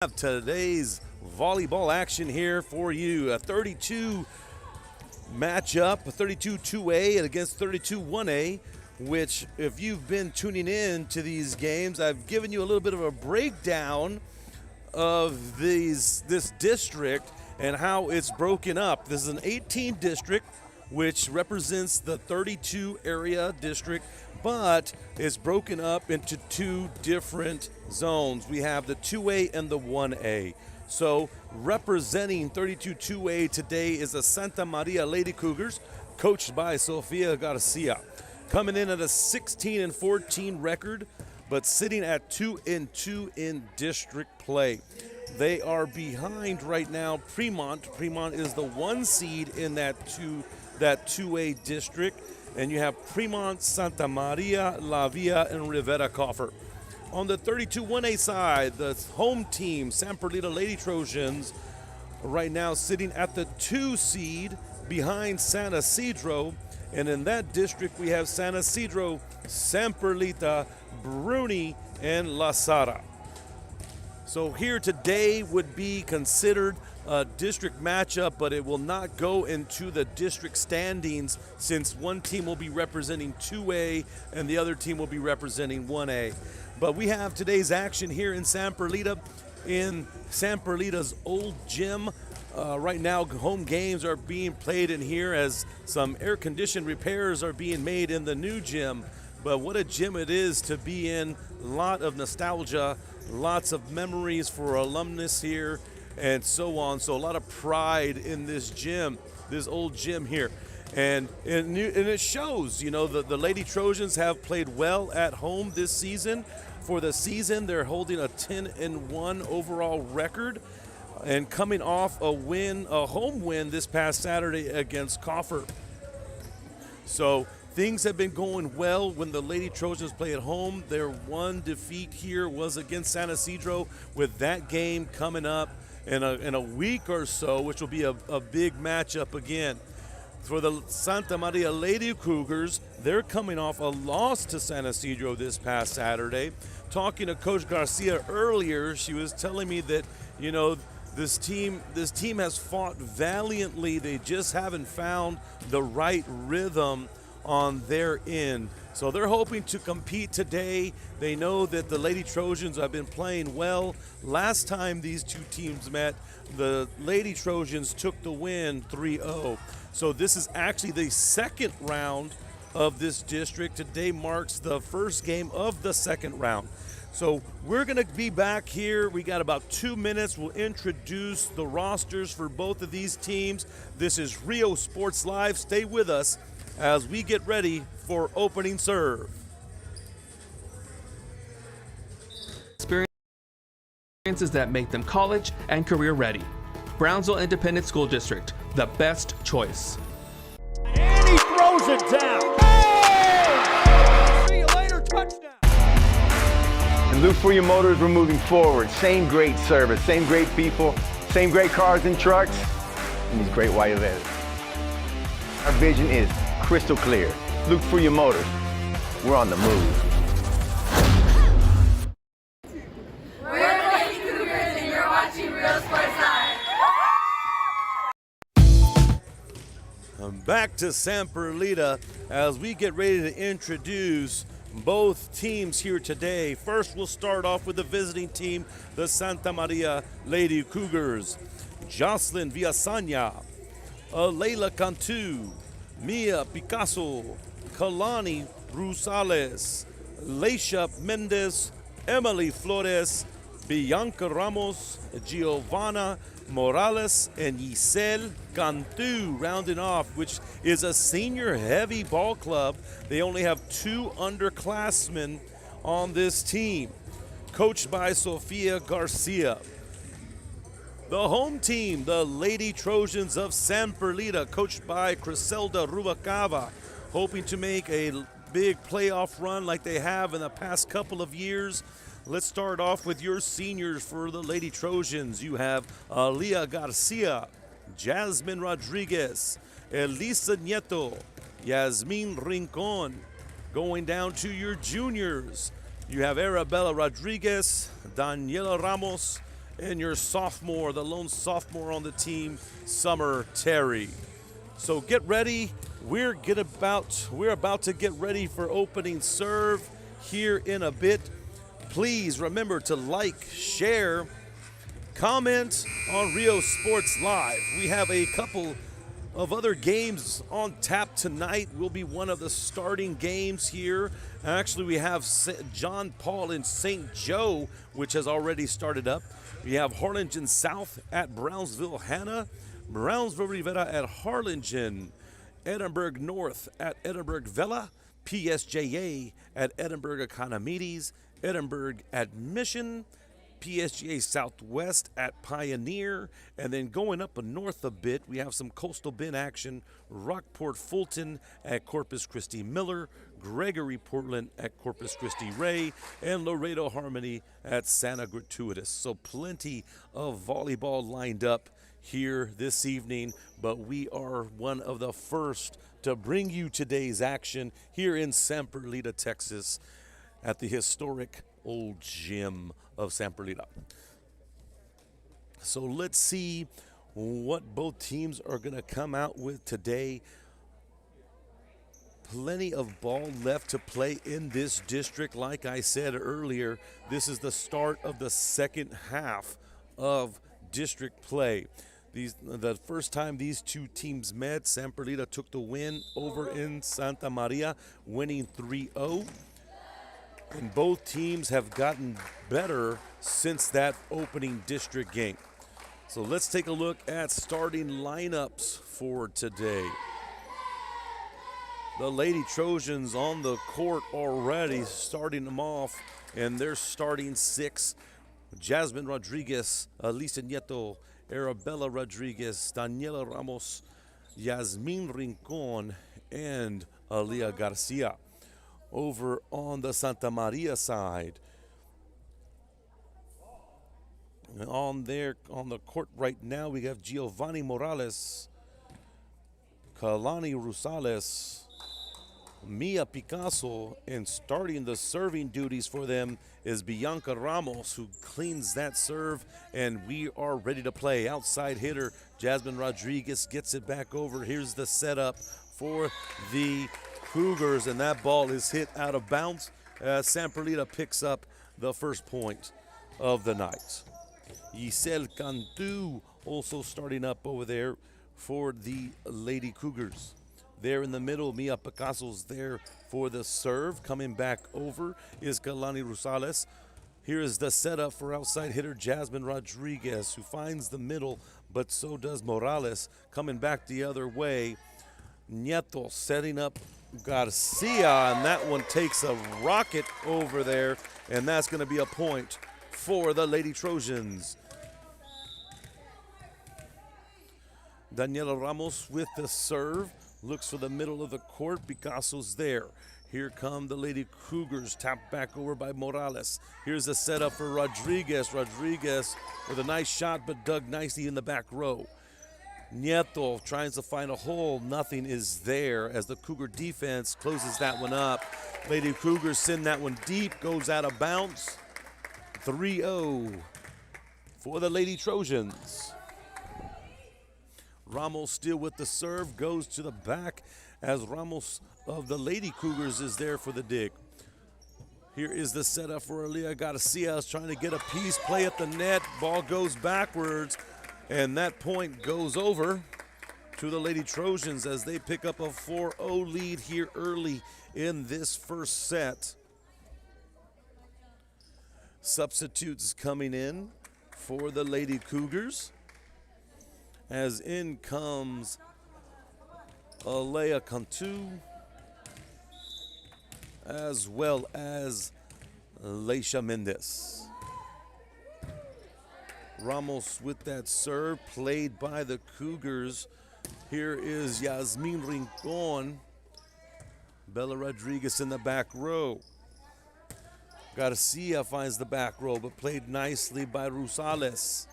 Have today's volleyball action here for you. A 32 matchup, a 32 2A against 32 1A, which if you've been tuning in to these games, I've given you a little bit of a breakdown of this district and how it's broken up. This is an 18 district, which represents the 32 area district, but it's broken up into two different zones. We have the 2A and the 1A. So representing 32 2A today is the Santa Maria Lady Cougars, coached by Sofia Garcia. Coming in at a 16-14 record, but sitting at 2-2 in district play. They are behind right now Fremont. Fremont is the 1 seed in that 2A district. And you have Fremont, Santa Maria, La Villa, and Rivera Coffer. On the 32 1A side, the home team, San Perlita Lady Trojans, right now sitting at the 2 seed behind San Isidro. And in that district, we have San Isidro, San Perlita, Bruni, and La Sara. So here today would be considered a district matchup, but it will not go into the district standings since one team will be representing 2A and the other team will be representing 1A. But we have today's action here in San Perlita, in San Perlita's old gym. Right now, home games are being played in here as some air-conditioned repairs are being made in the new gym. But what a gym it is to be in. A lot of nostalgia, lots of memories for alumnus here, and so on. So a lot of pride in this gym, this old gym here. And it shows, you know, the Lady Trojans have played well at home this season. For the season, they're holding a 10-1 overall record and coming off a home win this past Saturday against Coffer. So things have been going well when the Lady Trojans play at home. Their one defeat here was against San Isidro, with that game coming up in a week or so, which will be a big matchup again. For the Santa Maria Lady Cougars, they're coming off a loss to San Isidro this past Saturday. Talking to Coach Garcia earlier, she was telling me that, you know, this team has fought valiantly. They just haven't found the right rhythm on their end. So they're hoping to compete today. They know that the Lady Trojans have been playing well. Last time these two teams met, the Lady Trojans took the win 3-0. So this is actually the second round of this district. Today marks the first game of the second round. So we're going to be back here. We got about 2 minutes. We'll introduce the rosters for both of these teams. This is Rio Sports Live. Stay with us as we get ready for opening serve. Experiences that make them college and career ready. Brownsville Independent School District, the best choice. And he throws it down. Hey! See you later, touchdown. And look for your motors, we're moving forward. Same great service, same great people, same great cars and trucks, and these great white letters. Our vision is crystal clear. Look for your motors. We're on the move. We're the Lady Cougars and you're watching Real Sports Live. I'm back to San Perlita as we get ready to introduce both teams here today. First, we'll start off with the visiting team, the Santa Maria Lady Cougars. Jocelyn Villasanya, Leila Cantu, Mia Picasso, Kalani Rusales, Leisha Mendez, Emily Flores, Bianca Ramos, Giovanna Morales, and Giselle Cantu rounding off, which is a senior-heavy ball club. They only have 2 underclassmen on this team, coached by Sofia Garcia. The home team, the Lady Trojans of San Perlita, coached by Criselda Rubalcaba, hoping to make a big playoff run like they have in the past couple of years. Let's start off with your seniors for the Lady Trojans. You have Alia Garcia, Jasmine Rodriguez, Elisa Nieto, Yasmin Rincon. Going down to your juniors, you have Arabella Rodriguez, Daniela Ramos, and your sophomore, the lone sophomore on the team, Summer Terry. So get ready. We're about to get ready for opening serve here in a bit. Please remember to like, share, comment on Rio Sports Live. We have a couple of other games on tap tonight. Will be one of the starting games here. Actually, we have John Paul and St. Joe, which has already started up. We have Harlingen South at Brownsville Hanna, Brownsville Rivera at Harlingen, Edinburgh North at Edinburgh Vela, PSJA at Edinburgh Economides, Edinburgh at Mission, PSGA Southwest at Pioneer, and then going up north a bit, we have some Coastal Bend action. Rockport Fulton at Corpus Christi Miller, Gregory Portland at Corpus Christi Ray, and Laredo Harmony at Santa Gratuitous. So plenty of volleyball lined up here this evening, but we are one of the first to bring you today's action here in San Perlita, Texas, at the historic old gym of San Perlita. So let's see what both teams are going to come out with today. Plenty of ball left to play in this district. Like I said earlier, this is the start of the second half of district play. The first time these two teams met, San Perlita took the win over in Santa Maria, winning 3-0. And both teams have gotten better since that opening district game. So let's take a look at starting lineups for today. The Lady Trojans on the court already, starting them off, and they're starting six. Jasmine Rodriguez, Alisa Nieto, Arabella Rodriguez, Daniela Ramos, Yasmin Rincon, and Alia Garcia. Over on the Santa Maria side, on the court right now, we have Giovanni Morales, Kalani Rosales, Mia Picasso, and starting the serving duties for them is Bianca Ramos, who cleans that serve, and we are ready to play. Outside hitter Jasmine Rodriguez gets it back over. Here's the setup for the Cougars, and that ball is hit out of bounds. San Perlita picks up the first point of the night. Giselle Cantu also starting up over there for the Lady Cougars. There in the middle, Mia Picasso's there for the serve. Coming back over is Kalani Rosales. Here is the setup for outside hitter Jasmine Rodriguez, who finds the middle, but so does Morales. Coming back the other way, Nieto setting up Garcia, and that one takes a rocket over there, and that's going to be a point for the Lady Trojans. Daniela Ramos with the serve, looks for the middle of the court. Picasso's there. Here come the Lady Cougars, tapped back over by Morales. Here's the setup for Rodriguez. Rodriguez with a nice shot, but dug nicely in the back row. Nieto tries to find a hole. Nothing is there as the Cougar defense closes that one up. Lady Cougars send that one deep, goes out of bounds. 3-0 for the Lady Trojans. Ramos still with the serve, goes to the back as Ramos of the Lady Cougars is there for the dig. Here is the setup for Alia Garcia, trying to get a piece, play at the net. Ball goes backwards, and that point goes over to the Lady Trojans as they pick up a 4-0 lead here early in this first set. Substitutes coming in for the Lady Cougars, as in comes Alea Cantu, as well as Leisha Mendez. Ramos with that serve, played by the Cougars. Here is Yasmin Rincon. Bella Rodriguez in the back row. Garcia finds the back row, but played nicely by Rosales.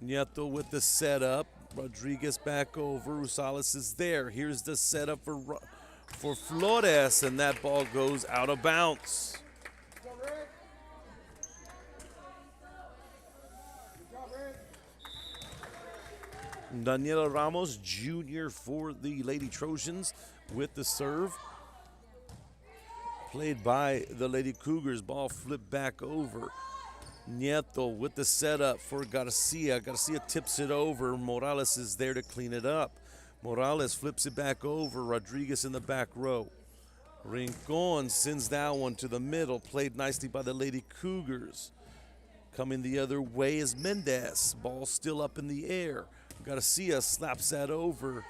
Nieto with the setup. Rodriguez back over. Rosales is there. Here's the setup for Flores, and that ball goes out of bounds. Daniela Ramos Jr. for the Lady Trojans with the serve. Played by the Lady Cougars. Ball flipped back over. Nieto with the setup for Garcia. Garcia tips it over. Morales is there to clean it up. Morales flips it back over. Rodriguez in the back row. Rincon sends that one to the middle. Played nicely by the Lady Cougars. Coming the other way is Mendez. Ball still up in the air. Garcia slaps that over.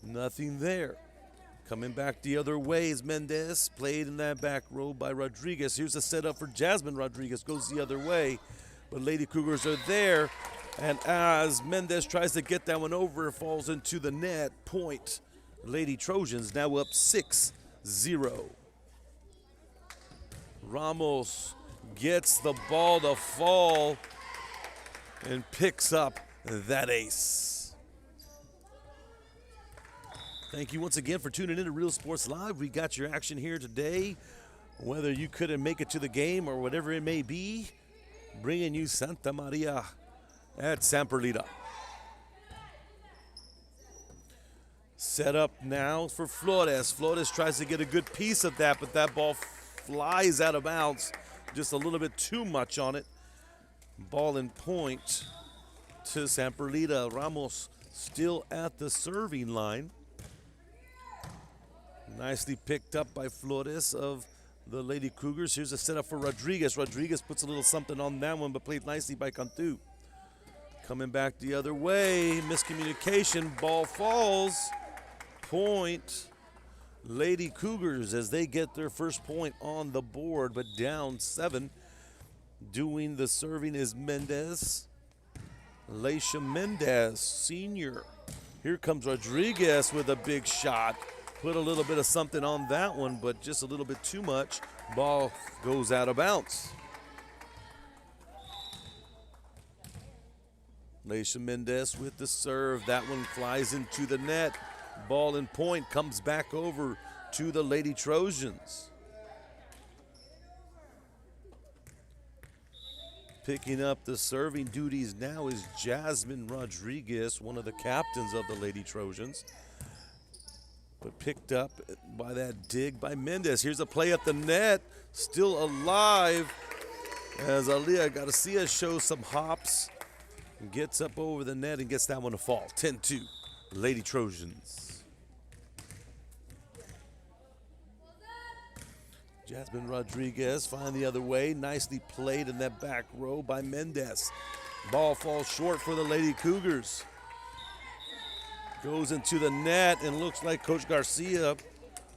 Nothing there. Coming back the other way is Mendez. Played in that back row by Rodriguez. Here's a setup for Jasmine Rodriguez. Goes the other way. But Lady Cougars are there. And as Mendez tries to get that one over, it falls into the net. Point. Lady Trojans now up 6-0. Ramos gets the ball to fall and picks up that ace. Thank you once again for tuning in to Real Sports Live. We got your action here today. Whether you couldn't make it to the game or whatever it may be, bringing you Santa Maria at San Perlita. Set up now for Flores. Flores tries to get a good piece of that, but that ball flies out of bounds. Just a little bit too much on it. Ball in point to San Perlita. Ramos still at the serving line. Nicely picked up by Flores of the Lady Cougars. Here's a setup for Rodriguez. Rodriguez puts a little something on that one, but played nicely by Cantu. Coming back the other way. Miscommunication. Ball falls. Point. Lady Cougars as they get their first point on the board, but down 7. Doing the serving is Mendez. Leisha Mendez, senior. Here comes Rodriguez with a big shot. Put a little bit of something on that one, but just a little bit too much. Ball goes out of bounds. Leisha Mendez with the serve. That one flies into the net. Ball in point comes back over to the Lady Trojans. Picking up the serving duties now is Jasmine Rodriguez, one of the captains of the Lady Trojans. But picked up by that dig by Mendez. Here's a play at the net, still alive as Alia Garcia shows some hops. Gets up over the net and gets that one to fall. 10-2, Lady Trojans. Jasmine Rodriguez find the other way. Nicely played in that back row by Mendez. Ball falls short for the Lady Cougars. Goes into the net and looks like Coach Garcia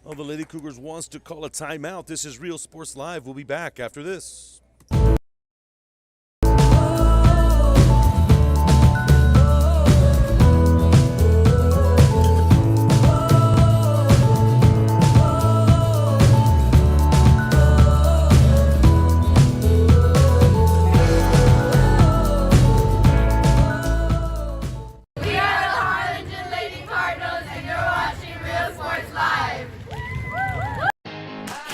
of the Lady Cougars wants to call a timeout. This is Real Sports Live. We'll be back after this.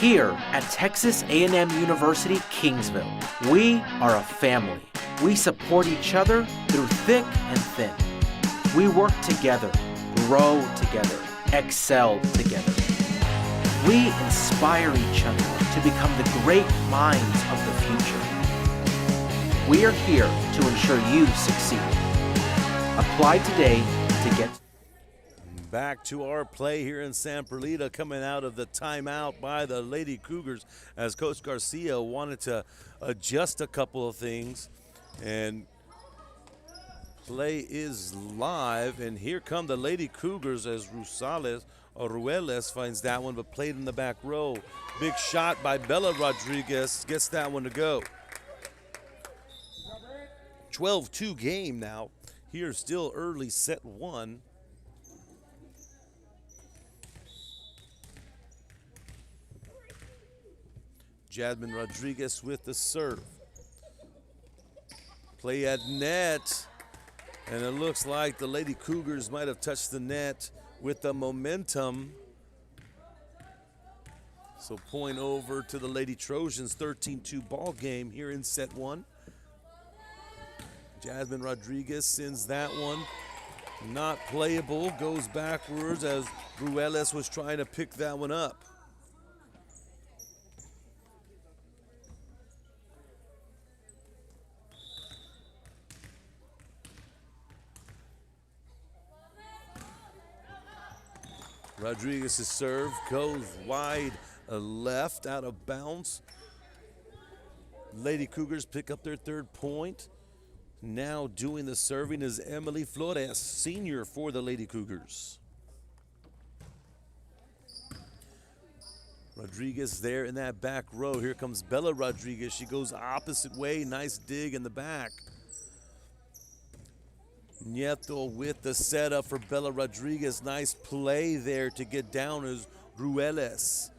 Here at Texas A&M University, Kingsville, we are a family. We support each other through thick and thin. We work together, grow together, excel together. We inspire each other to become the great minds of the future. We are here to ensure you succeed. Apply today to get Back to our play here in San Perlita, coming out of the timeout by the Lady Cougars as Coach Garcia wanted to adjust a couple of things. And play is live, and here come the Lady Cougars as Ruelas finds that one, but played in the back row. Big shot by Bella Rodriguez, gets that one to go. 12-2 game now. Here still early, set 1. Jasmine Rodriguez with the serve. Play at net. And it looks like the Lady Cougars might have touched the net with the momentum. So point over to the Lady Trojans, 13-2 ball game here in set 1. Jasmine Rodriguez sends that one Not playable, goes backwards as Ruelas was trying to pick that one up. Rodriguez's serve goes wide left, out of bounds. Lady Cougars pick up their 3rd point. Now doing the serving is Emily Flores, senior for the Lady Cougars. Rodriguez there in that back row. Here comes Bella Rodriguez. She goes opposite way. Nice dig in the back. Nieto with the setup for Bella Rodriguez. Nice play there to get down as Ruelas.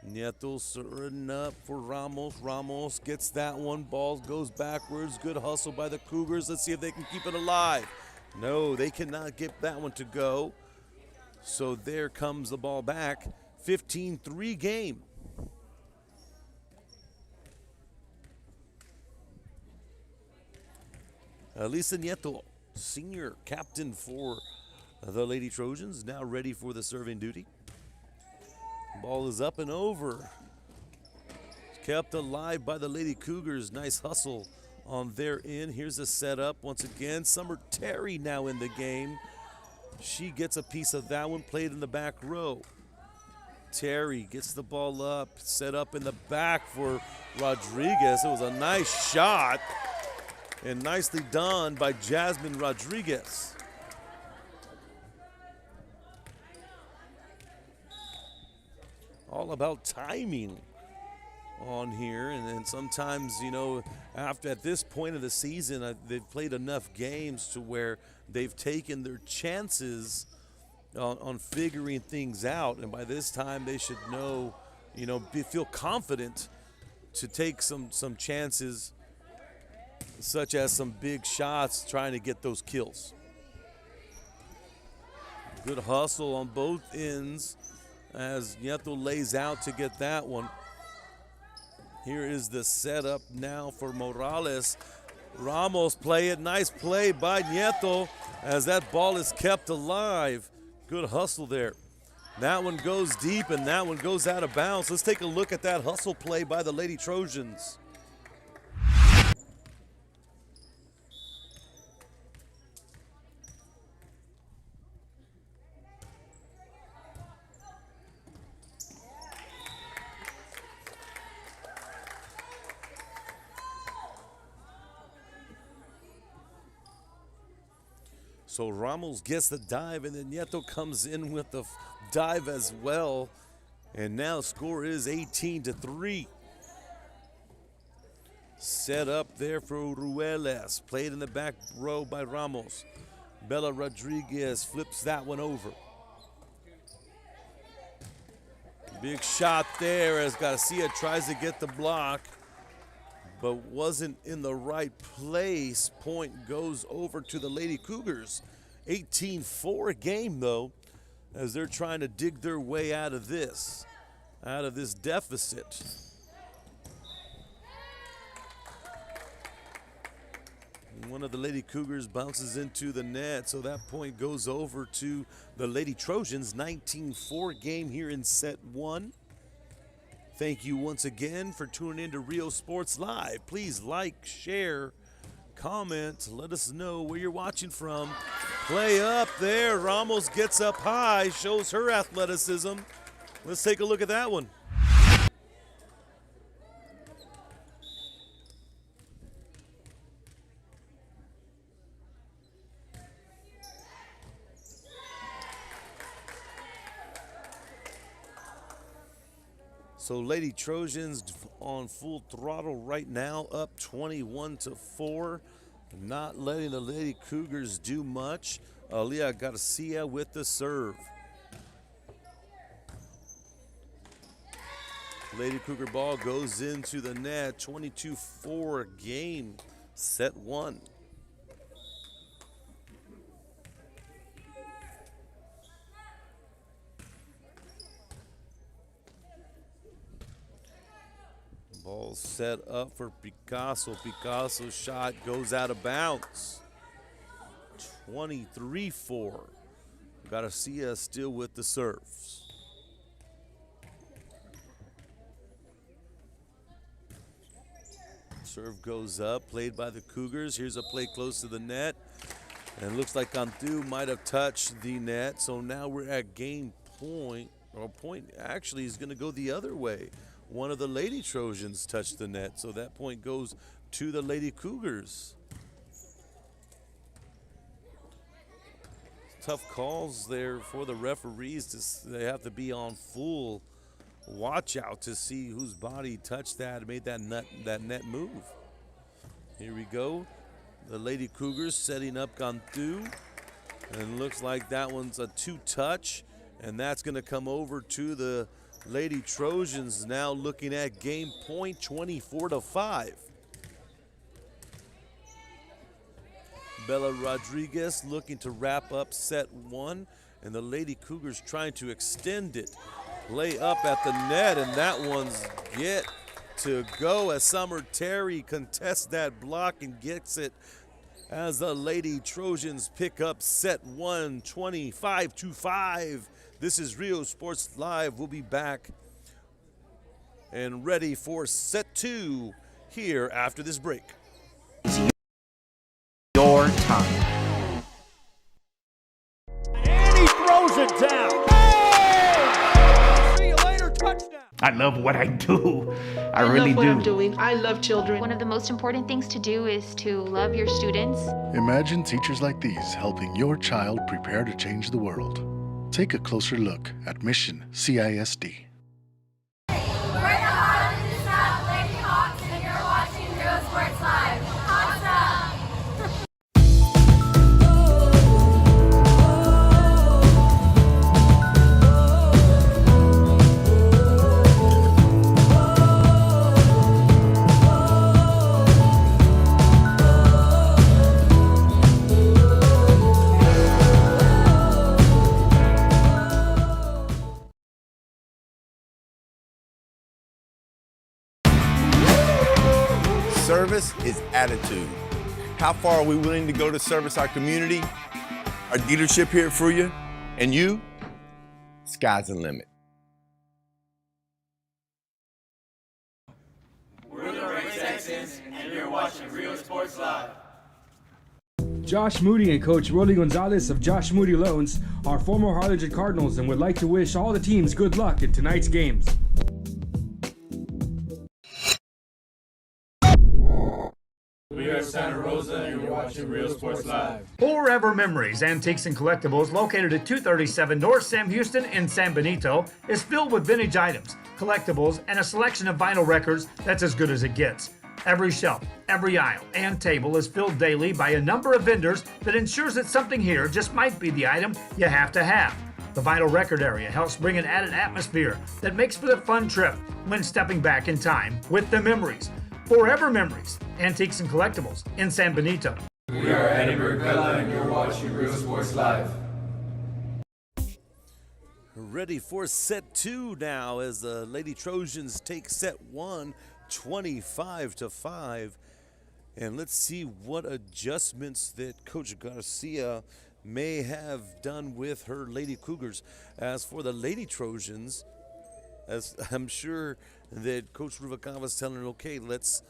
Nieto serving up for Ramos. Ramos gets that one. Ball goes backwards. Good hustle by the Cougars. Let's see if they can keep it alive. No, they cannot get that one to go. So there comes the ball back. 15-3 game. Lisa Nieto, senior captain for the Lady Trojans, now ready for the serving duty. Ball is up and over. Kept alive by the Lady Cougars. Nice hustle on their end. Here's the setup once again. Summer Terry now in the game. She gets a piece of that one, played in the back row. Terry gets the ball up, set up in the back for Rodriguez. It was a nice shot and nicely done by Jasmine Rodriguez. All about timing on here, and then sometimes, you know, after at this point of the season, they've played enough games to where they've taken their chances on figuring things out, and by this time they should know, you know, feel confident to take some chances, such as some big shots, trying to get those kills. Good hustle on both ends as Nieto lays out to get that one. Here is the setup now for Morales. Ramos play it. Nice play by Nieto as that ball is kept alive. Good hustle there. That one goes deep and that one goes out of bounds. Let's take a look at that hustle play by the Lady Trojans. So Ramos gets the dive, and then Nieto comes in with the dive as well. And now score is 18-3. Set up there for Ruelas. Played in the back row by Ramos. Bella Rodriguez flips that one over. Big shot there as Garcia tries to get the block, but wasn't in the right place. Point goes over to the Lady Cougars. 18-4 game though, as they're trying to dig their way out of this deficit. One of the Lady Cougars bounces into the net, so that point goes over to the Lady Trojans. 19-4 game here in set one. Thank you once again for tuning in to Rio Sports Live. Please like, share, comment, let us know where you're watching from. Play up there. Ramos gets up high, shows her athleticism. Let's take a look at that one. So Lady Trojans on full throttle right now, up 21-4. Not letting the Lady Cougars do much. Aaliyah Garcia with the serve. Lady Cougar ball goes into the net. 22-4 game, set one. Ball set up for Picasso. Picasso's shot goes out of bounds. 23-4. Garcia still with the serves. Serve goes up, played by the Cougars. Here's a play close to the net. And it looks like Cantu might have touched the net. So now we're at game point. Or point actually is going to go the other way. One of the Lady Trojans touched the net. So that point goes to the Lady Cougars. Tough calls there for the referees. They have to be on full watch out to see whose body touched that and made that net move. Here we go. The Lady Cougars setting up Cantu. And looks like that one's a two-touch. And that's going to come over to the Lady Trojans, now looking at game point, 24-5. Bella Rodriguez looking to wrap up set one, and the Lady Cougars trying to extend it. Play up at the net, and that one's get to go as Summer Terry contests that block and gets it as the Lady Trojans pick up set one, 25-5. This is Rio Sports Live. We'll be back and ready for set two here after this break. Your time. And he throws it down. Oh! See you later, touchdown. I love what I do. I really love what do. I'm doing. I love children. One of the most important things to do is to love your students. Imagine teachers like these helping your child prepare to change the world. Take a closer look at Mission CISD. We're the Heart of the South Lady Hawks, and you're watching Real Sports Live. Hawks up! Service is attitude. How far are we willing to go to service our community, our dealership here for you, and you? Sky's the limit. We're the Red Texans, and you're watching Real Sports Live. Josh Moody and Coach Rolly Gonzalez of Josh Moody Loans are former Harlingen Cardinals and would like to wish all the teams good luck in tonight's games. We are Santa Rosa, and you're watching Real Sports Live. Forever Memories Antiques and Collectibles, located at 237 North Sam Houston in San Benito, is filled with vintage items, collectibles, and a selection of vinyl records that's as good as it gets. Every shelf, every aisle, and table is filled daily by a number of vendors that ensures that something here just might be the item you have to have. The vinyl record area helps bring an added atmosphere that makes for the fun trip when stepping back in time with the memories. Forever Memories, Antiques and Collectibles in San Benito. We are Eddie Burgella, and you're watching Real Sports Live. Ready for set two now as the Lady Trojans take set one, 25-5. And let's see what adjustments that Coach Garcia may have done with her Lady Cougars. As for the Lady Trojans, as I'm sure that Coach Rubalcaba was telling her, okay, let's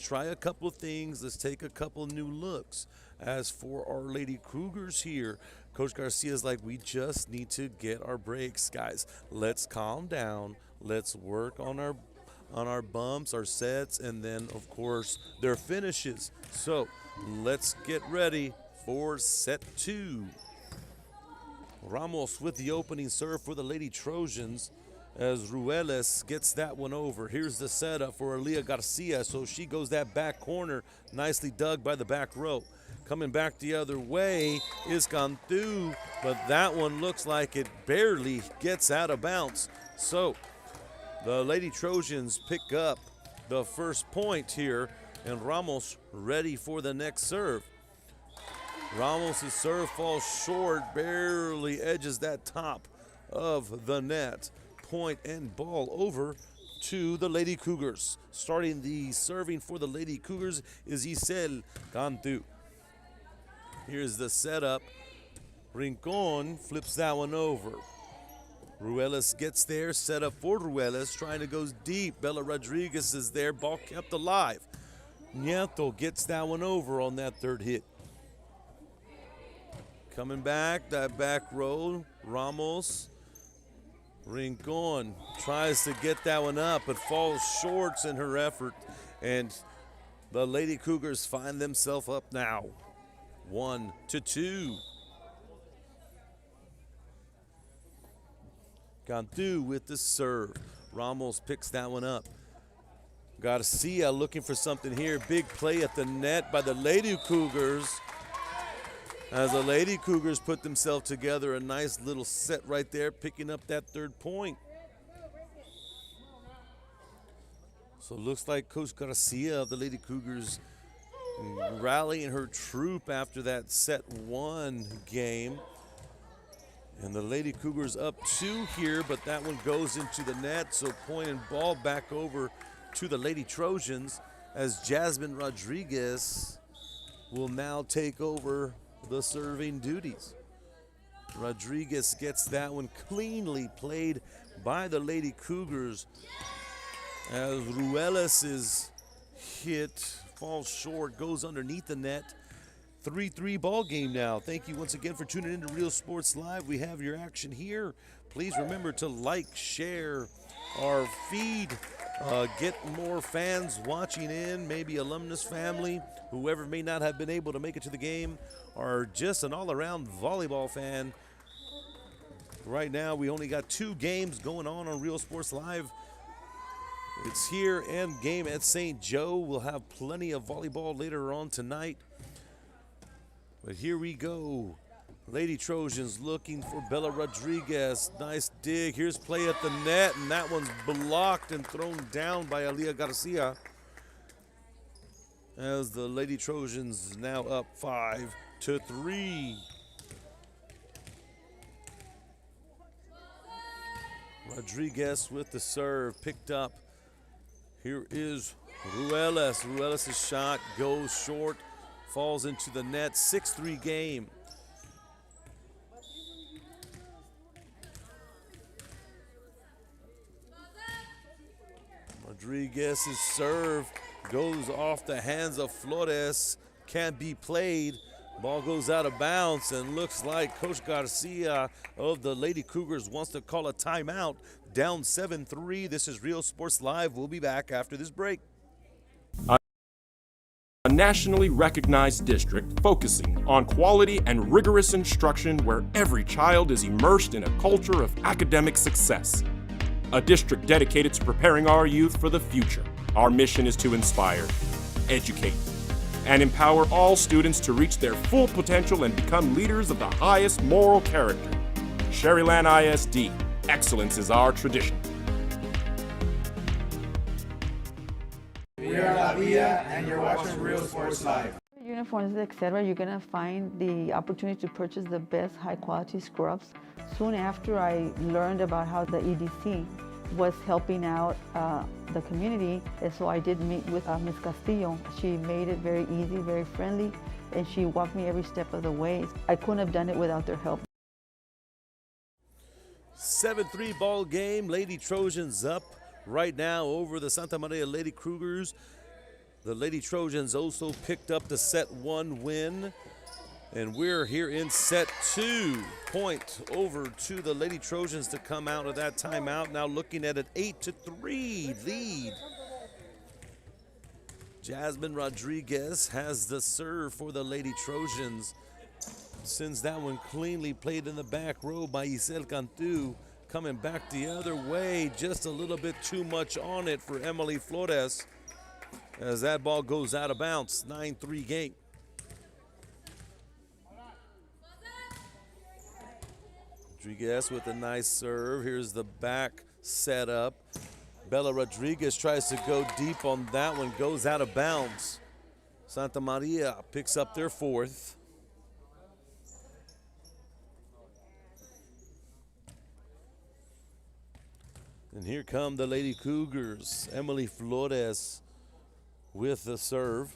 try a couple of things. Let's take a couple of new looks. As for our Lady Cougars here, Coach Garcia is like, we just need to get our breaks, guys. Let's calm down. Let's work on our bumps, our sets, and then, of course, their finishes. So let's get ready for set two. Ramos with the opening serve for the Lady Trojans, as Ruelas gets that one over. Here's the setup for Aaliyah Garcia. So she goes that back corner, nicely dug by the back row. Coming back the other way is Cantu, but that one looks like it barely gets out of bounds. So the Lady Trojans pick up the first point here, and Ramos ready for the next serve. Ramos' serve falls short, barely edges that top of the net. Point and ball over to the Lady Cougars. Starting the serving for the Lady Cougars is Isel Cantu. Here's the setup. Rincon flips that one over. Ruelas gets there, set up for Ruelas, trying to go deep. Bella Rodriguez is there, ball kept alive. Nieto gets that one over on that third hit. Coming back, that back row, Ramos. Rincon tries to get that one up, but falls short in her effort. And the Lady Cougars find themselves up now, 1-2. Cantu with the serve. Ramos picks that one up. Garcia looking for something here. Big play at the net by the Lady Cougars. As the Lady Cougars put themselves together, a nice little set right there, picking up that third point. So it looks like Coach Garcia of the Lady Cougars rallying her troop after that set one game. And the Lady Cougars up 2 here, but that one goes into the net, so point and ball back over to the Lady Trojans as Jasmine Rodriguez will now take over the serving duties. Rodriguez gets that one cleanly played by the Lady Cougars as Ruelas is hit, falls short, goes underneath the net. 3-3 ball game now. Thank you once again for tuning in to Real Sports Live. We have your action here. Please remember to like, share our feed. Get more fans watching in, maybe alumnus family, whoever may not have been able to make it to the game, or just an all-around volleyball fan. Right now, we only got 2 games going on Real Sports Live. It's here and game at St. Joe. We'll have plenty of volleyball later on tonight. But here we go. Lady Trojans looking for Bella Rodriguez. Nice dig. Here's play at the net, and that one's blocked and thrown down by Aaliyah Garcia. As the Lady Trojans now up 5-3. Rodriguez with the serve, picked up. Here is Ruelas. Ruelas' shot goes short, falls into the net. 6-3 game. Rodriguez's serve goes off the hands of Flores, can't be played. Ball goes out of bounds, and looks like Coach Garcia of the Lady Cougars wants to call a timeout. Down 7-3. This is Real Sports Live. We'll be back after this break. A nationally recognized district focusing on quality and rigorous instruction where every child is immersed in a culture of academic success. A district dedicated to preparing our youth for the future. Our mission is to inspire, educate, and empower all students to reach their full potential and become leaders of the highest moral character. Sherryland ISD, excellence is our tradition. We are La Via, and you're watching Real Sports Live. Uniforms, etc., you're gonna find the opportunity to purchase the best high-quality scrubs. Soon after I learned about how the EDC was helping out the community, and so I did meet with Ms. Castillo. She made it very easy, very friendly, and she walked me every step of the way. I couldn't have done it without their help. 7-3 ball game. Lady Trojans up right now over the Santa Maria Lady Cougars. The Lady Trojans also picked up the set 1 win. And we're here in set 2. Point over to the Lady Trojans to come out of that timeout. Now looking at an 8-3 lead. Jasmine Rodriguez has the serve for the Lady Trojans. Sends that one cleanly played in the back row by Isel Cantu. Coming back the other way, just a little bit too much on it for Emily Flores. As that ball goes out of bounds, 9-3 game. Rodriguez with a nice serve. Here's the back setup. Bella Rodriguez tries to go deep on that one, goes out of bounds. Santa Maria picks up their 4th. And here come the Lady Cougars. Emily Flores with the serve.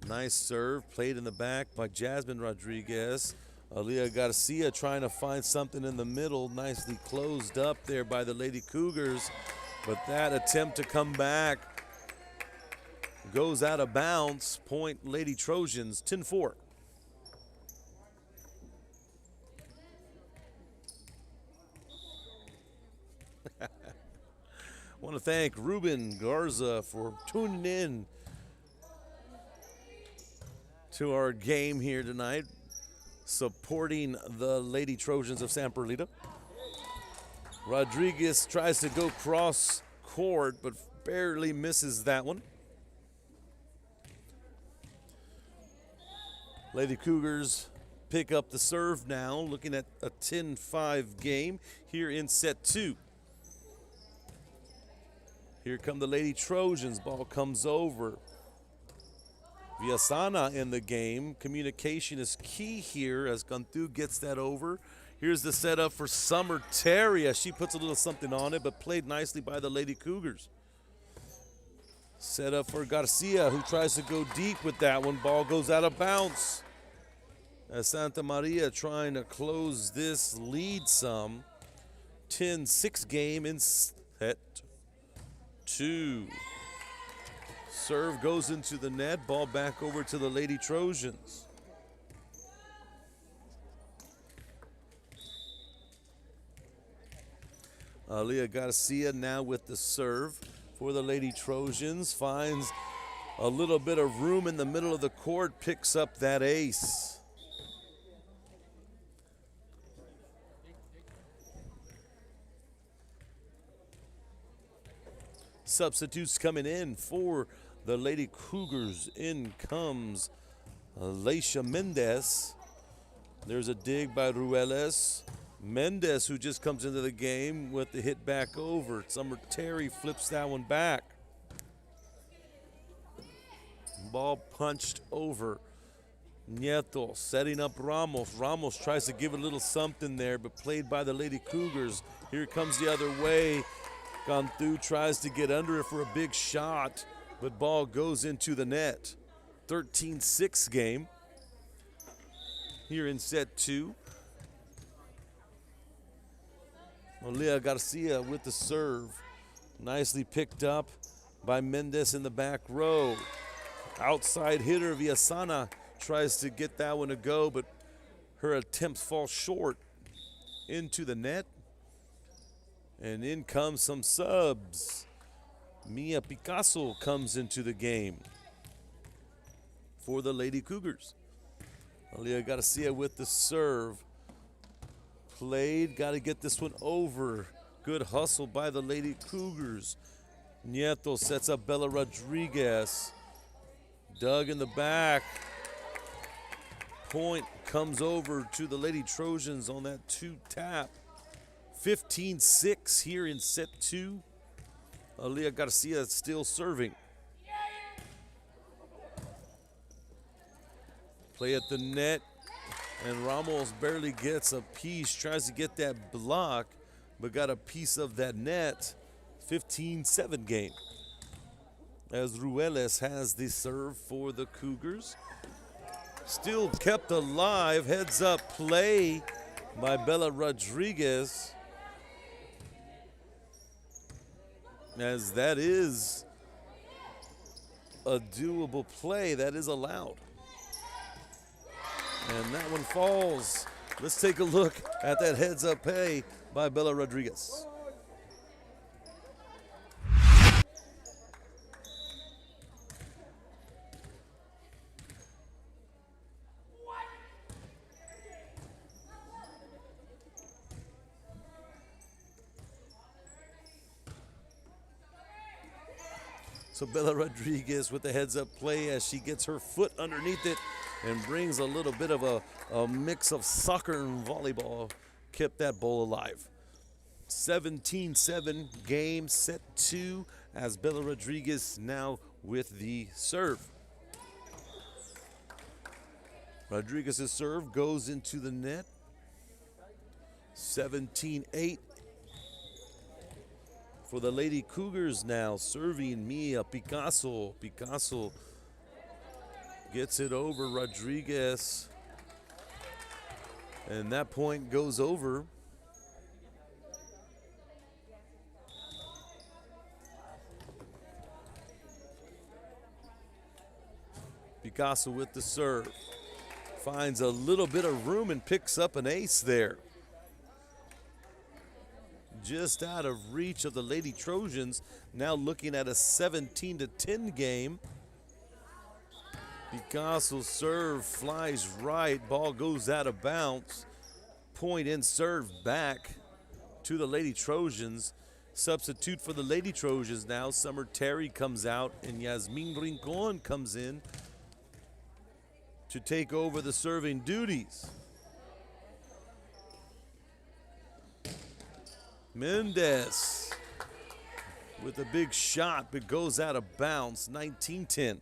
Nice serve, played in the back by Jasmine Rodriguez. Aaliyah Garcia trying to find something in the middle, nicely closed up there by the Lady Cougars. But that attempt to come back goes out of bounds. Point Lady Trojans, 10-4. Want to thank Ruben Garza for tuning in to our game here tonight, supporting the Lady Trojans of San Perlita. Rodriguez tries to go cross court, but barely misses that one. Lady Cougars pick up the serve now, looking at a 10-5 game here in set 2. Here come the Lady Trojans. Ball comes over. Villasana in the game. Communication is key here as Cantu gets that over. Here's the setup for Summer Terry. She puts a little something on it, but played nicely by the Lady Cougars. Set up for Garcia, who tries to go deep with that one. Ball goes out of bounds. As Santa Maria trying to close this lead some. 10-6 game in set 2. Serve goes into the net. Ball back over to the Lady Trojans. Aaliyah Garcia now with the serve for the Lady Trojans. Finds a little bit of room in the middle of the court. Picks up that ace. Substitutes coming in for the Lady Cougars. In comes Leisha Mendez. There's a dig by Ruelas. Mendez, who just comes into the game with the hit back over. Summer Terry flips that one back. Ball punched over. Nieto setting up Ramos. Ramos tries to give a little something there, but played by the Lady Cougars. Here comes the other way. Cantu tries to get under it for a big shot, but ball goes into the net. 13-6 game here in set 2. Aaliyah Garcia with the serve. Nicely picked up by Mendez in the back row. Outside hitter Villasana tries to get that one to go, but her attempts fall short into the net. And in comes some subs. Mia Picasso comes into the game for the Lady Cougars. Aaliyah Garcia with the serve. Played, got to get this one over. Good hustle by the Lady Cougars. Nieto sets up Bella Rodriguez. Dug in the back. Point comes over to the Lady Trojans on that 2-tap. 15-6 here in set 2. Aaliyah Garcia still serving. Play at the net, and Ramos barely gets a piece. Tries to get that block, but got a piece of that net. 15-7 game. As Ruelas has the serve for the Cougars. Still kept alive. Heads up play by Bella Rodriguez. As that is a doable play, that is allowed. And that one falls. Let's take a look at that heads up play by Bella Rodriguez. So Bella Rodriguez with the heads up play as she gets her foot underneath it and brings a little bit of a mix of soccer and volleyball. Kept that ball alive. 17-7 game, set 2 as Bella Rodriguez now with the serve. Rodriguez's serve goes into the net. 17-8. For the Lady Cougars now, serving Mia Picasso. Picasso Gets it over Rodriguez. And that point goes over. Picasso with the serve. Finds a little bit of room and picks up an ace there. Just out of reach of the Lady Trojans. Now looking at a 17-10 game. Picasso's serve flies right. Ball goes out of bounds. Point in serve back to the Lady Trojans. Substitute for the Lady Trojans now. Summer Terry comes out and Yasmin Rincon comes in to take over the serving duties. Mendez with a big shot, but goes out of bounds, 19-10.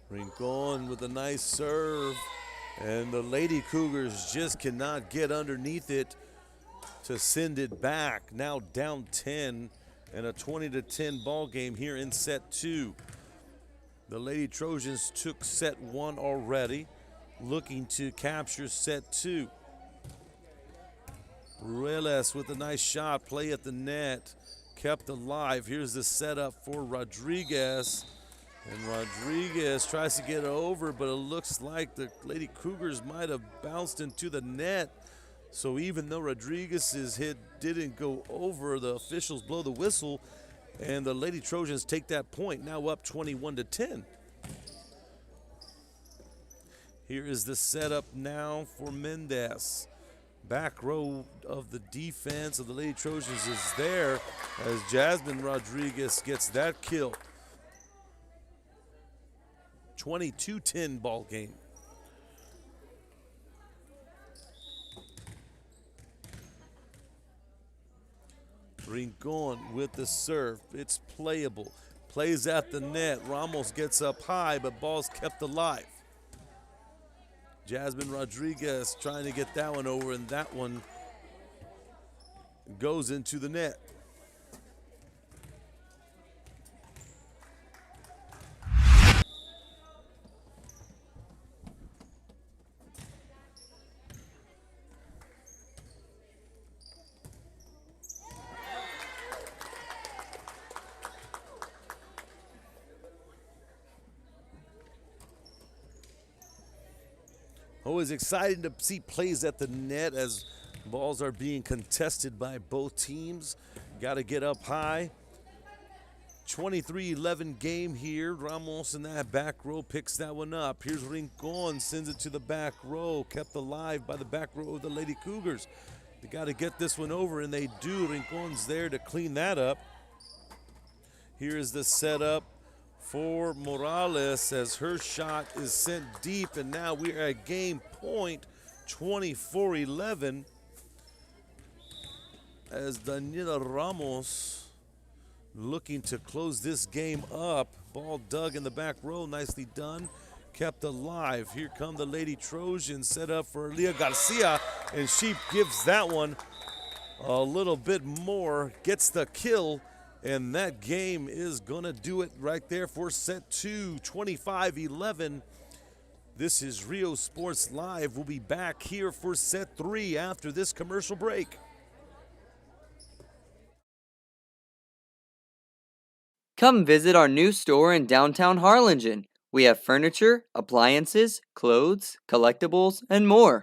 Rincon with a nice serve, and the Lady Cougars just cannot get underneath it to send it back. Now down 10 and a 20-10 ball game here in set 2. The Lady Trojans took set 1 already, looking to capture set 2. Ruelas with a nice shot, play at the net, kept alive. Here's the setup for Rodriguez. And Rodriguez tries to get over, but it looks like the Lady Cougars might have bounced into the net. So even though Rodriguez's hit didn't go over, the officials blow the whistle, and the Lady Trojans take that point, now up 21-10. Here is the setup now for Mendez. Back row of the defense of the Lady Trojans is there as Jasmine Rodriguez gets that kill. 22-10 ball game. Rincon with the serve. It's playable. Plays at the net. Ramos gets up high, but ball's kept alive. Jasmine Rodriguez trying to get that one over, and that one goes into the net. Always exciting to see plays at the net as balls are being contested by both teams. Got to get up high. 23-11 game here. Ramos in that back row picks that one up. Here's Rincon, sends it to the back row, kept alive by the back row of the Lady Cougars. They got to get this one over, and they do. Rincon's there to clean that up. Here's the setup for Morales as her shot is sent deep, and now we are at game point, 24-11, as Daniela Ramos looking to close this game up. Ball dug in the back row, nicely done, kept alive. Here come the Lady Trojans, set up for Leah Garcia, and she gives that one a little bit more, gets the kill. And that game is going to do it right there for set 2, 25-11. This is Rio Sports Live. We'll be back here for set 3 after this commercial break. Come visit our new store in downtown Harlingen. We have furniture, appliances, clothes, collectibles, and more.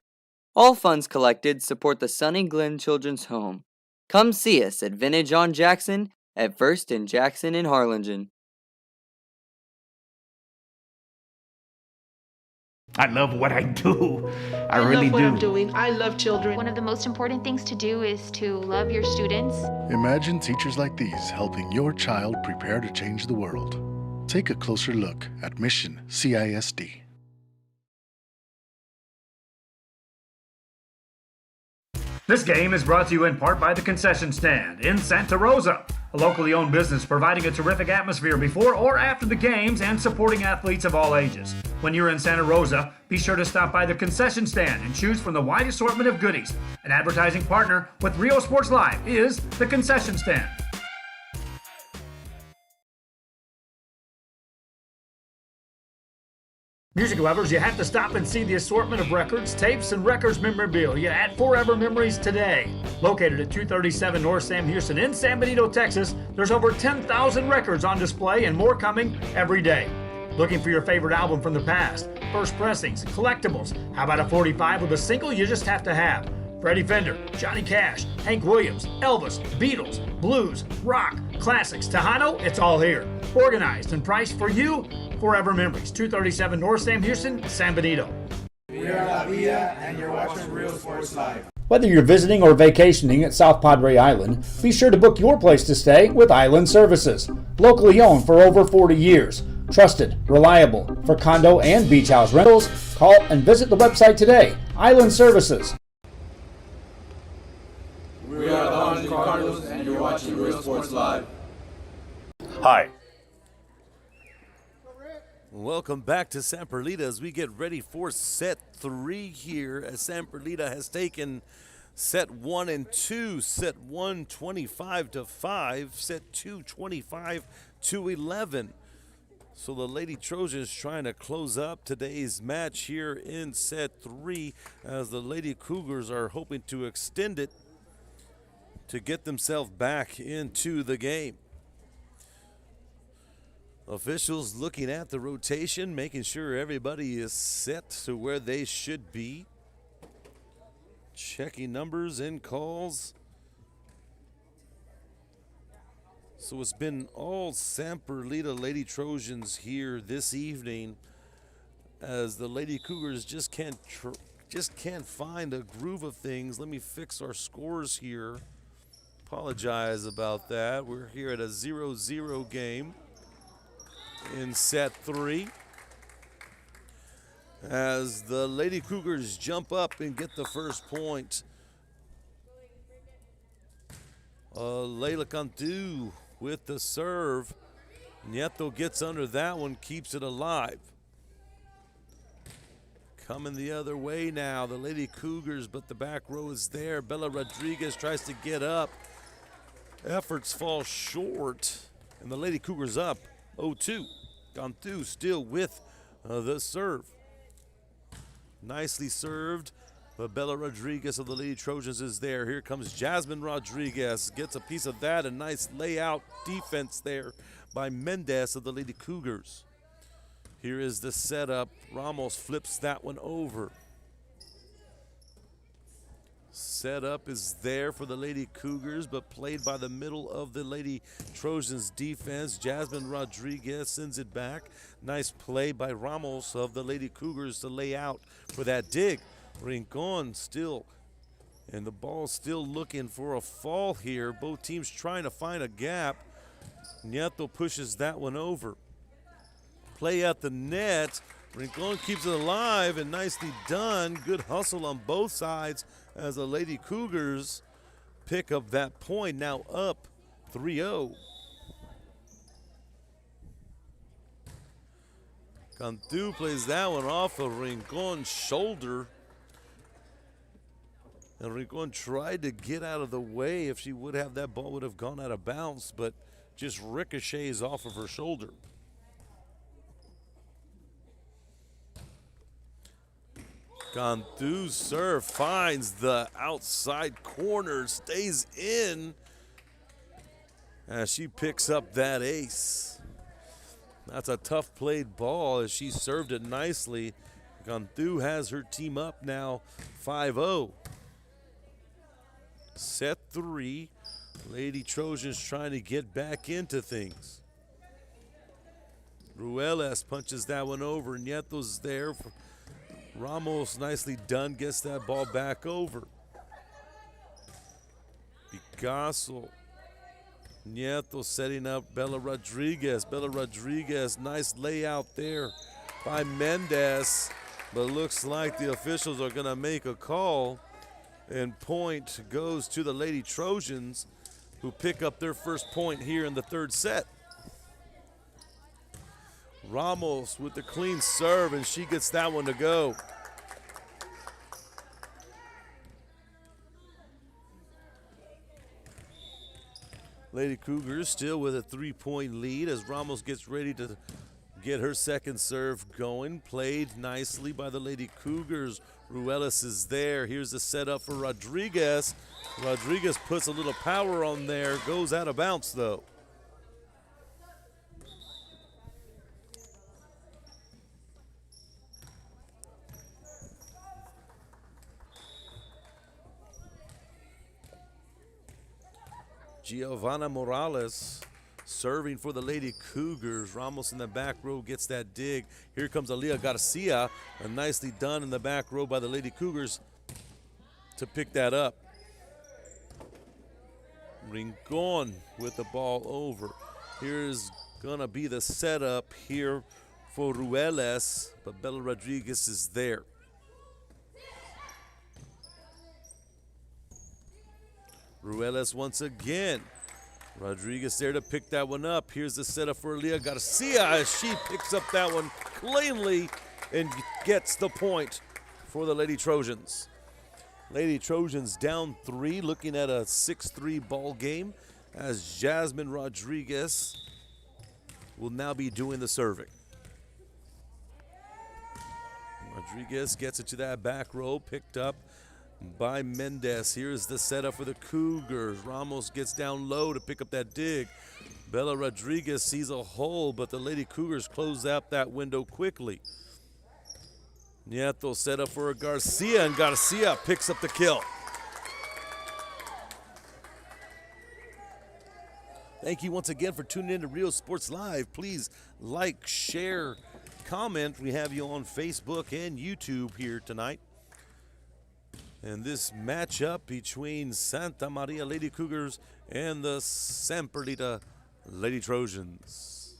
All funds collected support the Sunny Glen Children's Home. Come see us at Vintage on Jackson, at First and Jackson in Harlingen. I love what I do. I really love what do. I'm doing. I love children. One of the most important things to do is to love your students. Imagine teachers like these helping your child prepare to change the world. Take a closer look at Mission CISD. This game is brought to you in part by the concession stand in Santa Rosa. a locally owned business providing a terrific atmosphere before or after the games and supporting athletes of all ages. When you're in Santa Rosa, be sure to stop by the concession stand and choose from the wide assortment of goodies. An advertising partner with Rio Sports Live is the concession stand. Music lovers, you have to stop and see the assortment of records, tapes, and records memorabilia at Forever Memories today. Located at 237 North Sam Houston in San Benito, Texas, there's over 10,000 records on display and more coming every day. Looking for your favorite album from the past, first pressings, collectibles? How about a 45 with a single you just have to have? Freddie Fender, Johnny Cash, Hank Williams, Elvis, Beatles, blues, rock, classics, Tejano, it's all here. Organized and priced for you. Forever Memories, 237 North Sam Houston, San Benito. We are La Villa, and you're watching Real Sports Live. Whether you're visiting or vacationing at South Padre Island, be sure to book your place to stay with Island Services. Locally owned for over 40 years. Trusted, reliable for condo and beach house rentals. Call and visit the website today. Island Services. We are the Harlingen Cardinals, and you're watching Real Sports Live. Hi. Welcome back to San Perlita as we get ready for set 3 here, as San Perlita has taken set 1 and 2. Set 1 25-5, set 2 25-11. So the Lady Trojans trying to close up today's match here in set 3, as the Lady Cougars are hoping to extend it to get themselves back into the game. Officials looking at the rotation, making sure everybody is set to where they should be. Checking numbers and calls. So it's been all San Perlita Lady Trojans here this evening, as the Lady Cougars just can't find a groove of things. Let me fix our scores here. Apologize about that. We're here at a 0-0 game in set 3, as the Lady Cougars jump up and get the first point. Leila Cantu with the serve. Nieto gets under that one, keeps it alive. Coming the other way now, the Lady Cougars, but the back row is there. Bella Rodriguez tries to get up. Efforts fall short, and the Lady Cougars up 0-2. Cantu still with the serve. Nicely served, but Bella Rodriguez of the Lady Trojans is there. Here comes Jasmine Rodriguez, gets a piece of that. A nice layout defense there by Mendez of the Lady Cougars. Here is the setup. Ramos flips that one over. Setup is there for the Lady Cougars, but played by the middle of the Lady Trojans defense. Jasmine Rodriguez sends it back. Nice play by Ramos of the Lady Cougars to lay out for that dig. Rincon still, and the ball still looking for a fall here. Both teams trying to find a gap. Nieto pushes that one over. Play at the net. Rincon keeps it alive, and nicely done. Good hustle on both sides as the Lady Cougars pick up that point, now up 3-0. Cantu plays that one off of Rincon's shoulder. And Rincon tried to get out of the way. If she would have, that ball would have gone out of bounds, but just ricochets off of her shoulder. Cantu's serve finds the outside corner, stays in as she picks up that ace. That's a tough played ball as she served it nicely. Cantu has her team up now 5-0. Set 3, Lady Trojans trying to get back into things. Ruelas punches that one over. Nieto's there. Ramos, nicely done, gets that ball back over. Picasso. Nieto setting up Bella Rodriguez. Bella Rodriguez, nice layout there by Mendez. But looks like the officials are going to make a call. And point goes to the Lady Trojans. who pick up their first point here in the third set. Ramos with the clean serve, and she gets that one to go. Lady Cougars still with a 3-point lead as Ramos gets ready to get her second serve going. Played nicely by the Lady Cougars. Ruelas is there. Here's the setup for Rodriguez. Rodriguez puts a little power on there, goes out of bounds though. Giovanna Morales serving for the Lady Cougars. Ramos in the back row gets that dig. Here comes Aaliyah Garcia, and nicely done in the back row by the Lady Cougars to pick that up. Rincon with the ball over. Here's gonna be the setup here for Ruelas, but Bella Rodriguez is there. Ruelas once again. Rodriguez there to pick that one up. Here's the setup for Aaliyah Garcia as she picks up that one cleanly and gets the point for the Lady Trojans. Lady Trojans down 3, looking at a 6-3 ball game as Jasmine Rodriguez will now be doing the serving. Rodriguez gets it to that back row, picked up by Mendez. Here's the setup for the Cougars. Ramos gets down low to pick up that dig. Bella Rodriguez sees a hole, but the Lady Cougars close out that window quickly. Nieto set up for Garcia, and Garcia picks up the kill. Thank you once again for tuning in to Real Sports Live. Please like, share, comment. We have you on Facebook and YouTube here tonight. And this matchup between Santa Maria Lady Cougars and the San Perlita Lady Trojans.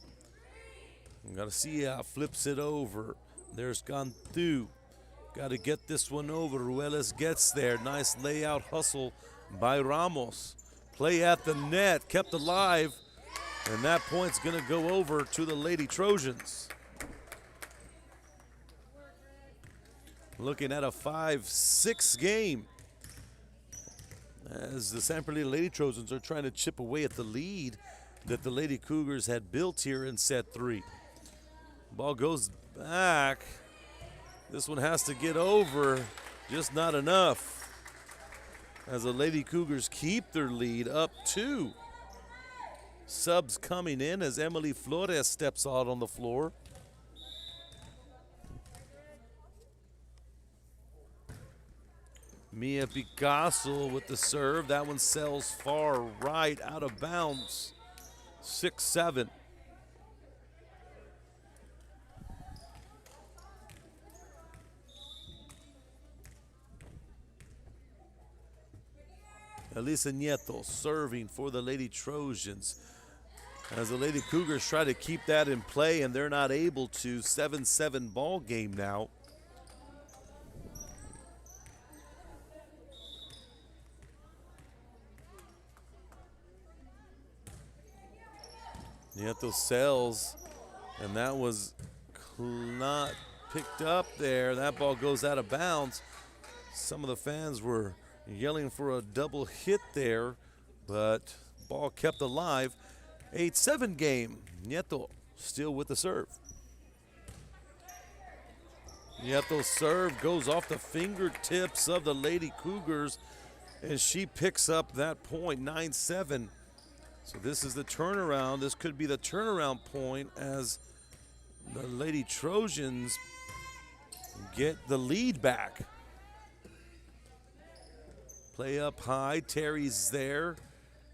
Garcia flips it over. There's Cantu. Got to get this one over. Ruelas gets there. Nice layout hustle by Ramos. Play at the net, kept alive. And that point's going to go over to the Lady Trojans. Looking at a 5-6 game as the San Perlita Lady Trojans are trying to chip away at the lead that the Lady Cougars had built here in set 3. Ball goes back. This one has to get over, just not enough. As the Lady Cougars keep their lead up 2. Subs coming in as Emily Flores steps out on the floor. Mia Picasso with the serve. That one sails far right, out of bounds. 6-7. Elisa Nieto serving for the Lady Trojans. As the Lady Cougars try to keep that in play, and they're not able to. 7-7 ball game now. Nieto sells, and that was not picked up there. That ball goes out of bounds. Some of the fans were yelling for a double hit there, but ball kept alive. 8-7 game. Nieto still with the serve. Nieto's serve goes off the fingertips of the Lady Cougars, and she picks up that point, 9-7. So this is the turnaround. This could be the turnaround point as the Lady Trojans get the lead back. Play up high. Terry's there.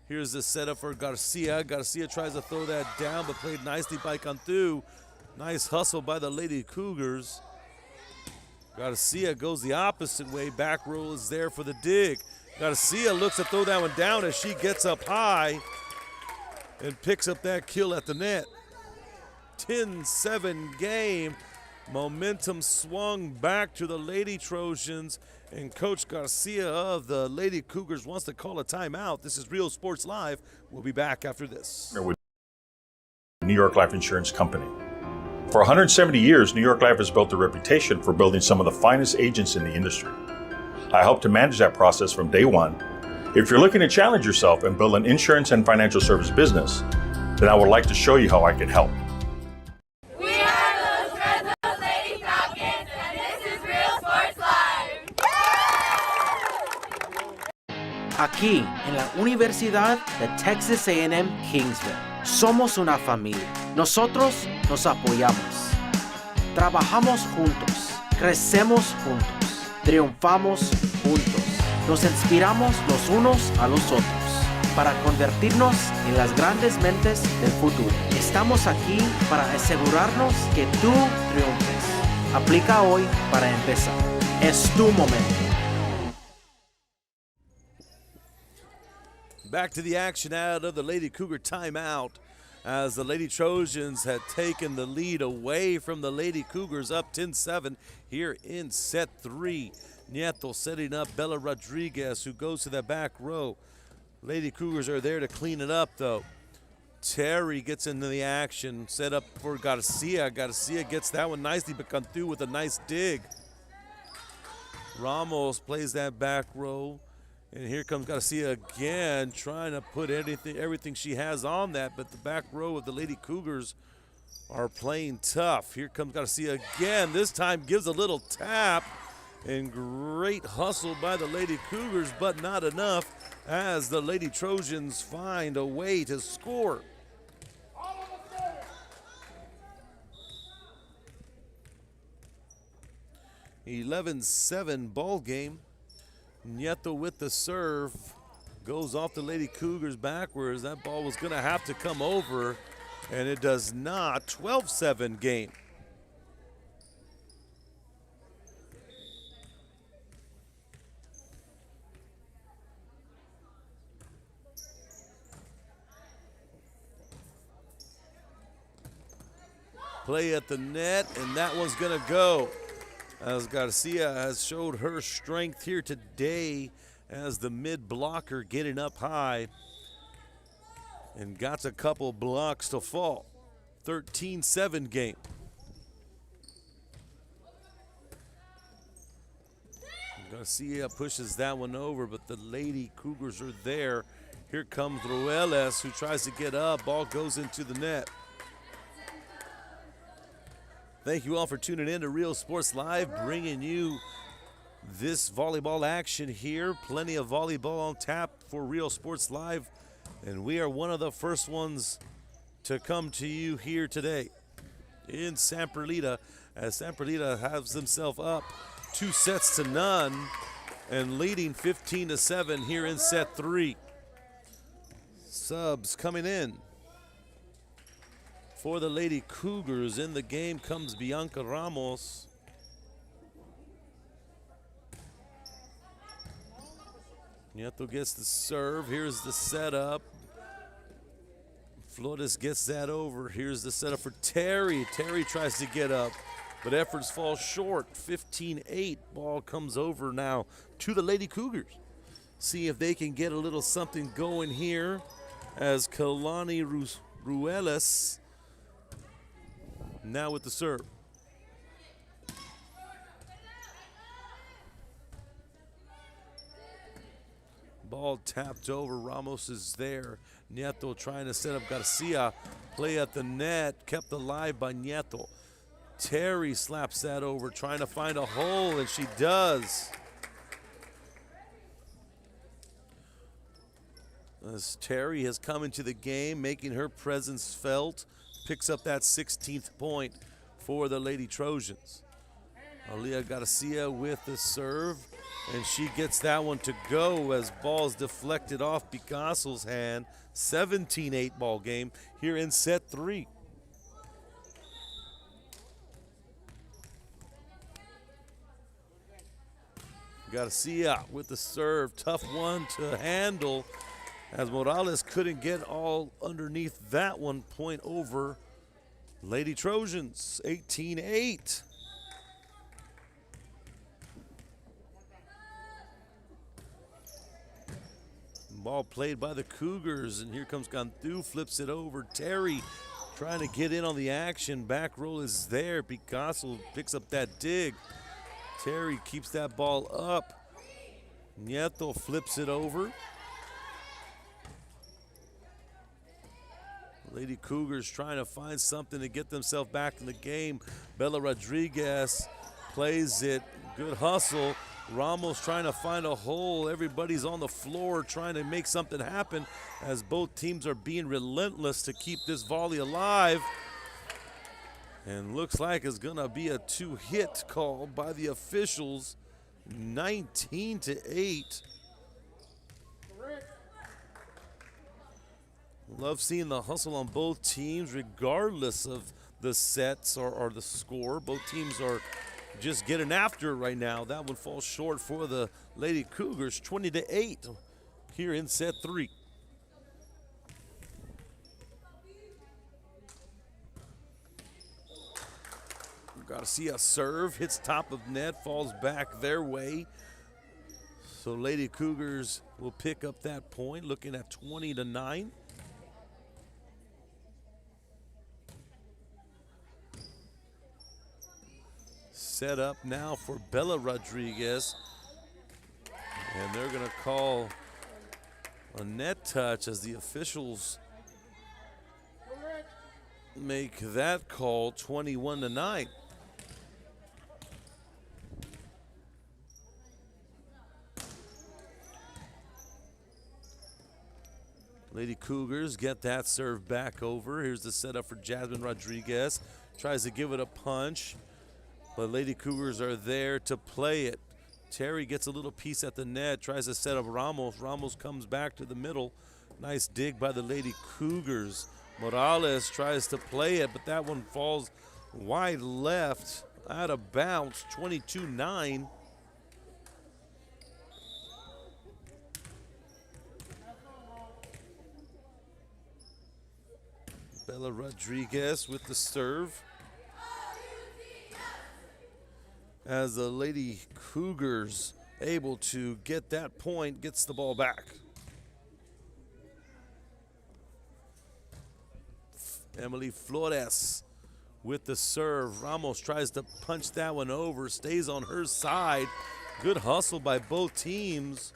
Here's the setup for Garcia. Garcia tries to throw that down, but played nicely by Cantu. Nice hustle by the Lady Cougars. Garcia goes the opposite way. Back row is there for the dig. Garcia looks to throw that one down as she gets up high and picks up that kill at the net. 10-7 game. Momentum swung back to the Lady Trojans And Coach Garcia of the Lady Cougars wants to call a timeout. This is Real Sports Live. We'll be back after this. With New York Life Insurance Company. For 170 years, New York Life has built a reputation for building some of the finest agents in the industry. I help to manage that process from day one. If you're looking to challenge yourself and build an insurance and financial service business, then I would like to show you how I can help. We are those Fresno Lady Falcons, and this is Real Sports Live. Aquí, en la Universidad de Texas A&M Kingsville, somos una familia. Nosotros nos apoyamos. Trabajamos juntos. Crecemos juntos. Triunfamos juntos. Nos inspiramos los unos a los otros para convertirnos en las grandes mentes del futuro. Estamos aquí para asegurarnos que tú triunfes. Aplica hoy para empezar. Es tu momento. Back to the action out of the Lady Cougar timeout as the Lady Trojans had taken the lead away from the Lady Cougars, up 10-7 here in set 3. Nieto setting up Bella Rodriguez, who goes to the back row. Lady Cougars are there to clean it up, though. Terry gets into the action, set up for Garcia. Garcia gets that one nicely, but come through with a nice dig. Ramos plays that back row. And here comes Garcia again, trying to put everything she has on that, but the back row of the Lady Cougars are playing tough. Here comes Garcia again. This time gives a little tap, and great hustle by the Lady Cougars, but not enough as the Lady Trojans find a way to score. (11-7) ball game. Nieto with the serve, goes off the Lady Cougars backwards. That ball was going to have to come over, and it does not. 12-7 game. Play at the net, and that one's going to go, as Garcia has showed her strength here today as the mid blocker, getting up high and got a couple blocks to fall. 13-7 game. Garcia pushes that one over, but the Lady Cougars are there. Here comes Ruelas, who tries to get up. Ball goes into the net. Thank you all for tuning in to Real Sports Live, bringing you this volleyball action here. Plenty of volleyball on tap for Real Sports Live, and we are one of the first ones to come to you here today in San Perlita, as San Perlita has himself up 2-0 and leading 15-7 here in set 3. Subs coming in. For the Lady Cougars, in the game comes Bianca Ramos. Nieto gets the serve. Here's the setup. Flores gets that over. Here's the setup for Terry. Terry tries to get up, but efforts fall short. 15-8. Ball comes over now to the Lady Cougars. See if they can get a little something going here as Kalani Ruelas now with the serve. Ball tapped over. Ramos is there. Nieto trying to set up Garcia. Play at the net. Kept alive by Nieto. Terry slaps that over, trying to find a hole, and she does. As Terry has come into the game, making her presence felt. Picks up that 16th point for the Lady Trojans. Aaliyah Garcia with the serve, and she gets that one to go as ball's deflected off Picasso's hand. 17-8 ball game here in set 3. Garcia with the serve, tough one to handle, as Morales couldn't get all underneath that one. Point over Lady Trojans, 18-8. Ball played by the Cougars, and here comes Cantu, flips it over. Terry trying to get in on the action. Back roll is there. Picasso picks up that dig. Terry keeps that ball up. Nieto flips it over. Lady Cougars trying to find something to get themselves back in the game. Bella Rodriguez plays it. Good hustle. Ramos trying to find a hole. Everybody's on the floor trying to make something happen as both teams are being relentless to keep this volley alive. And looks like it's going to be a two-hit call by the officials. 19-8. Love seeing the hustle on both teams regardless of the sets or the score. Both teams are just getting after it right now. That one falls short for the Lady Cougars, 20-8 here in set 3. We've got to see a serve, hits top of net, falls back their way. So Lady Cougars will pick up that point, looking at 20-9. Set up now for Bella Rodriguez. And they're going to call a net touch as the officials make that call. 21-9. Lady Cougars get that serve back over. Here's the setup for Jasmine Rodriguez. Tries to give it a punch. But Lady Cougars are there to play it. Terry gets a little piece at the net, tries to set up Ramos. Ramos comes back to the middle. Nice dig by the Lady Cougars. Morales tries to play it, but that one falls wide left, out of bounds, 22-9. Bella Rodriguez with the serve. As the Lady Cougars able to get that point, gets the ball back. Emily Flores with the serve. Ramos tries to punch that one over, stays on her side. Good hustle by both teams.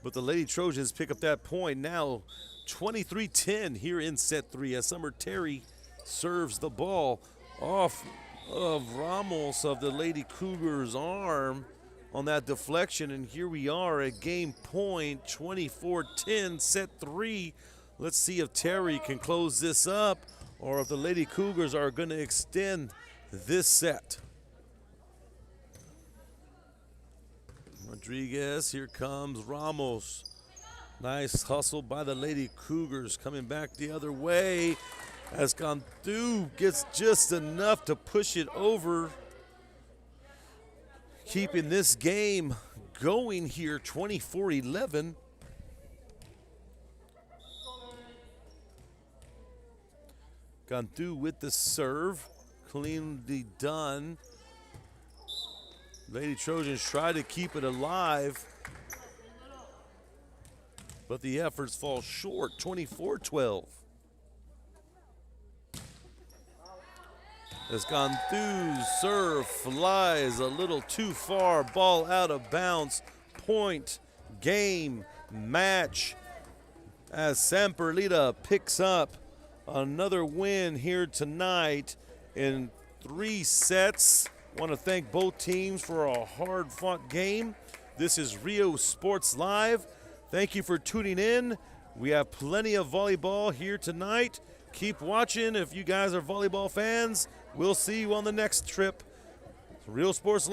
But the Lady Trojans pick up that point. Now 23-10 here in set 3 as Summer Terry serves the ball off of Ramos of the Lady Cougars' arm on that deflection, and here we are at game point, 24-10, set 3. Let's see if Terry can close this up or if the Lady Cougars are going to extend this set. Rodriguez, here comes Ramos. Nice hustle by the Lady Cougars, coming back the other way as Cantu gets just enough to push it over. Keeping this game going here, 24-11. Cantu with the serve, cleanly done. Lady Trojans try to keep it alive, but the efforts fall short, 24-12. As Cantu's serve flies a little too far, ball out of bounds, point, game, match. As San Perlita picks up another win here tonight in 3 sets. Want to thank both teams for a hard-fought game. This is Rio Sports Live. Thank you for tuning in. We have plenty of volleyball here tonight. Keep watching if you guys are volleyball fans. We'll see you on the next trip. Real Sports Live.